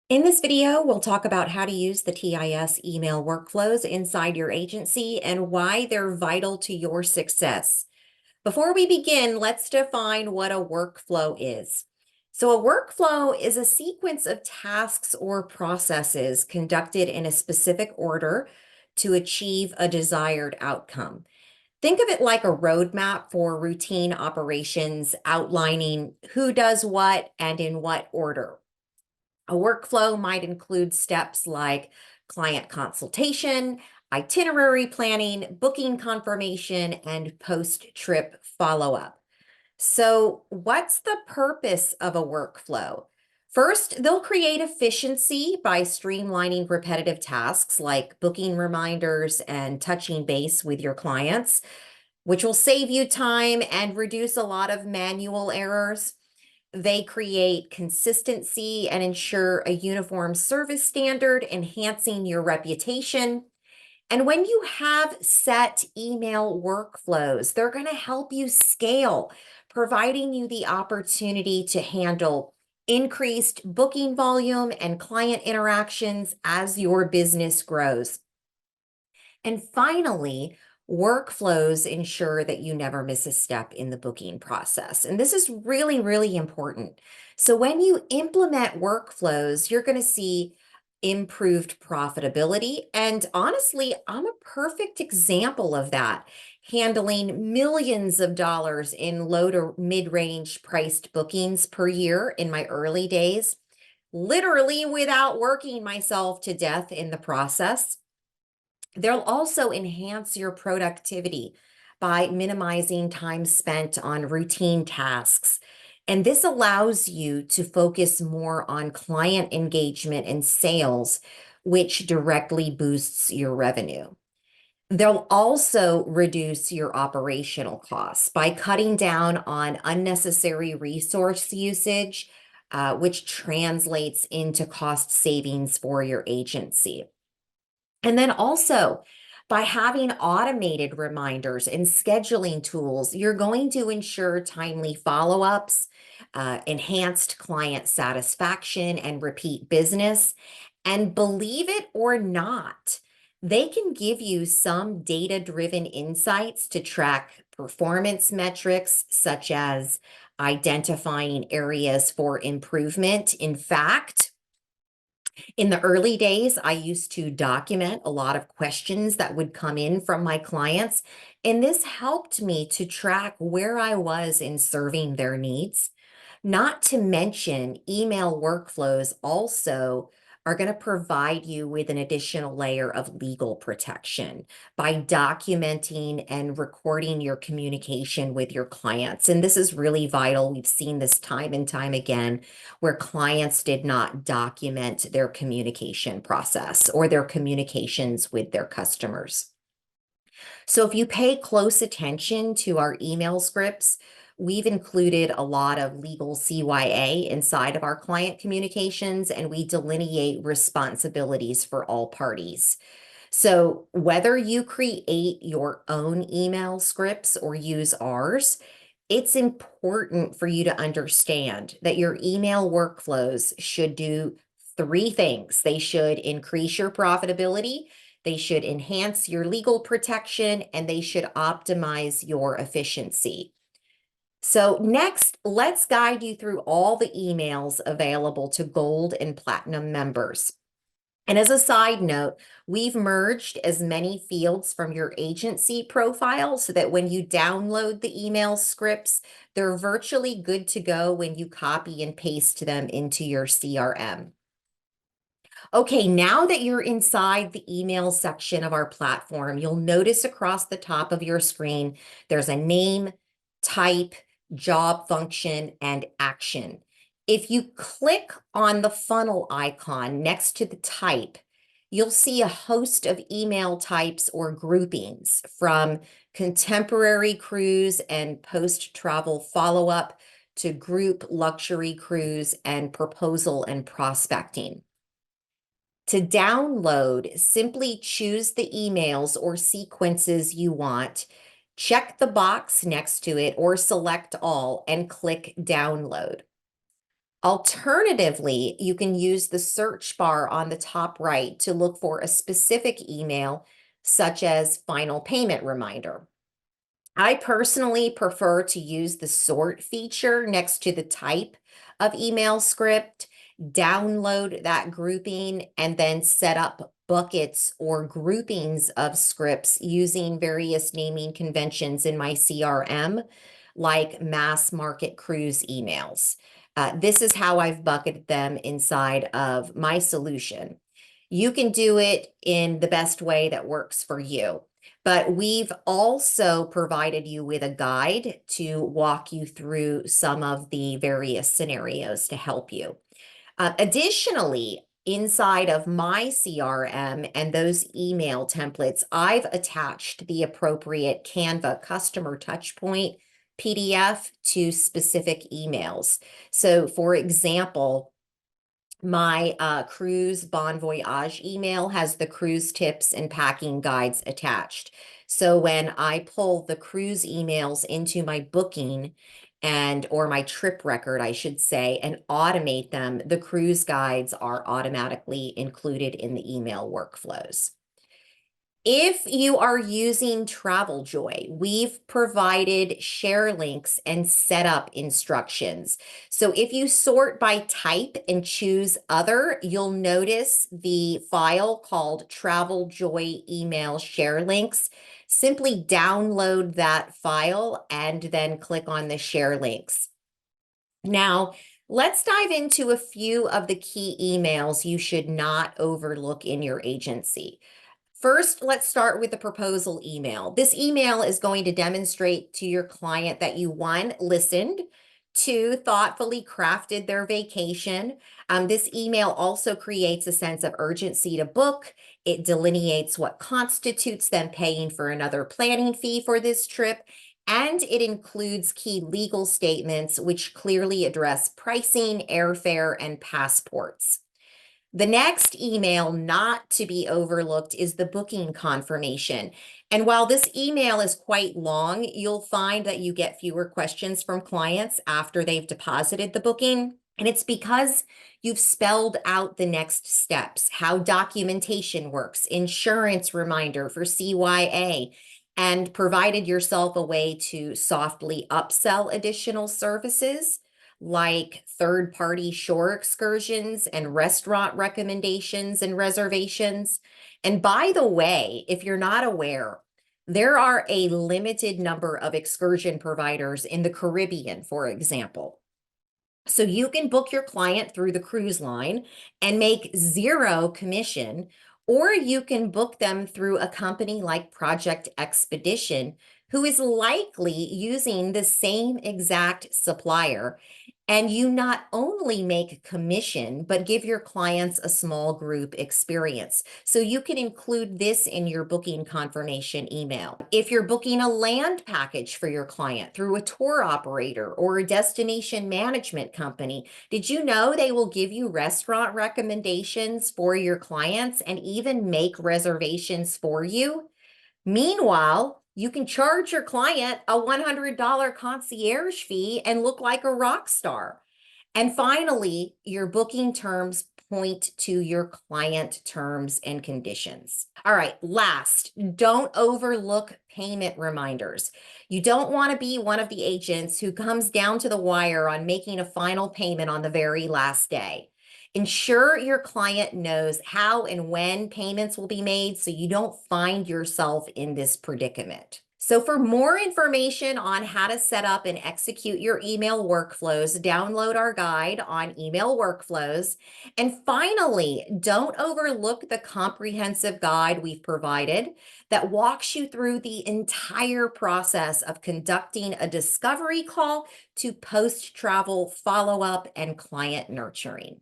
In this video, we'll talk about how to use the TIS email workflows inside your agency and why they're vital to your success. Before we begin, let's define what a workflow is. So a workflow is a sequence of tasks or processes conducted in a specific order to achieve a desired outcome. Think of it like a roadmap for routine operations outlining who does what and in what order. A workflow might include steps like client consultation, itinerary planning, booking confirmation, and post-trip follow-up. So, what's the purpose of a workflow? First, they'll create efficiency by streamlining repetitive tasks like booking reminders and touching base with your clients, which will save you time and reduce a lot of manual errors. They create consistency and ensure a uniform service standard, enhancing your reputation. And when you have set email workflows, they're going to help you scale, providing you the opportunity to handle increased booking volume and client interactions as your business grows. And finally, workflows ensure that you never miss a step in the booking process. And this is really, really important. So when you implement workflows, you're going to see improved profitability. And honestly, I'm a perfect example of that, handling millions of dollars in low to mid-range priced bookings per year in my early days, literally without working myself to death in the process. They'll also enhance your productivity by minimizing time spent on routine tasks. And this allows you to focus more on client engagement and sales, which directly boosts your revenue. They'll also reduce your operational costs by cutting down on unnecessary resource usage, which translates into cost savings for your agency. And then also, by having automated reminders and scheduling tools, you're going to ensure timely follow-ups, enhanced client satisfaction, and repeat business. And believe it or not, they can give you some data-driven insights to track performance metrics, such as identifying areas for improvement. In fact, in the early days, I used to document a lot of questions that would come in from my clients, and this helped me to track where I was in serving their needs. Not to mention, email workflows also are going to provide you with an additional layer of legal protection by documenting and recording your communication with your clients. And this is really vital. We've seen this time and time again where clients did not document their communication process or their communications with their customers. So if you pay close attention to our email scripts, we've included a lot of legal CYA inside of our client communications, and we delineate responsibilities for all parties. So whether you create your own email scripts or use ours, it's important for you to understand that your email workflows should do three things. They should increase your profitability, they should enhance your legal protection, and they should optimize your efficiency. So next, let's guide you through all the emails available to Gold and Platinum members. And as a side note, we've merged as many fields from your agency profile so that when you download the email scripts, they're virtually good to go when you copy and paste them into your CRM. Okay, now that you're inside the email section of our platform, you'll notice across the top of your screen, there's a name, type, job function, and action. If you click on the funnel icon next to the type, you'll see a host of email types or groupings from contemporary cruise and post-travel follow-up to group luxury cruise and proposal and prospecting. To download, simply choose the emails or sequences you want, check the box next to it or select all and click download. Alternatively, you can use the search bar on the top right to look for a specific email, such as final payment reminder. I personally prefer to use the sort feature next to the type of email script, download that grouping, and then set up buckets or groupings of scripts using various naming conventions in my CRM, like mass market cruise emails. This is how I've bucketed them inside of my solution. You can do it in the best way that works for you. But we've also provided you with a guide to walk you through some of the various scenarios to help you. Additionally, inside of my CRM and those email templates, I've attached the appropriate Canva customer touchpoint PDF to specific emails. So, for example, my cruise Bon Voyage email has the cruise tips and packing guides attached. So when I pull the cruise emails into my booking or my trip record, I should say, and automate them, the cruise guides are automatically included in the email workflows. If you are using TravelJoy, we've provided share links and setup instructions. So if you sort by type and choose other, you'll notice the file called TravelJoy email share links. Simply download that file and then click on the share links. Now, let's dive into a few of the key emails you should not overlook in your agency. First, let's start with the proposal email. This email is going to demonstrate to your client that you, one, listened, two, thoughtfully crafted their vacation. This email also creates a sense of urgency to book. It delineates what constitutes them paying for another planning fee for this trip. And it includes key legal statements which clearly address pricing, airfare, and passports. The next email not to be overlooked is the booking confirmation. And while this email is quite long, you'll find that you get fewer questions from clients after they've deposited the booking. And it's because you've spelled out the next steps, how documentation works, insurance reminder for CYA, and provided yourself a way to softly upsell additional services like third-party shore excursions and restaurant recommendations and reservations. And by the way, if you're not aware, there are a limited number of excursion providers in the Caribbean, for example. So you can book your client through the cruise line and make zero commission, or you can book them through a company like Project Expedition, who is likely using the same exact supplier. And you not only make commission, but give your clients a small group experience. So you can include this in your booking confirmation email. If you're booking a land package for your client through a tour operator or a destination management company, did you know they will give you restaurant recommendations for your clients and even make reservations for you? Meanwhile, you can charge your client a $100 concierge fee and look like a rock star. And finally, your booking terms point to your client terms and conditions. All right, last, don't overlook payment reminders. You don't want to be one of the agents who comes down to the wire on making a final payment on the very last day. Ensure your client knows how and when payments will be made so you don't find yourself in this predicament. So for more information on how to set up and execute your email workflows, download our guide on email workflows. And finally, don't overlook the comprehensive guide we've provided that walks you through the entire process of conducting a discovery call to post-travel follow-up and client nurturing.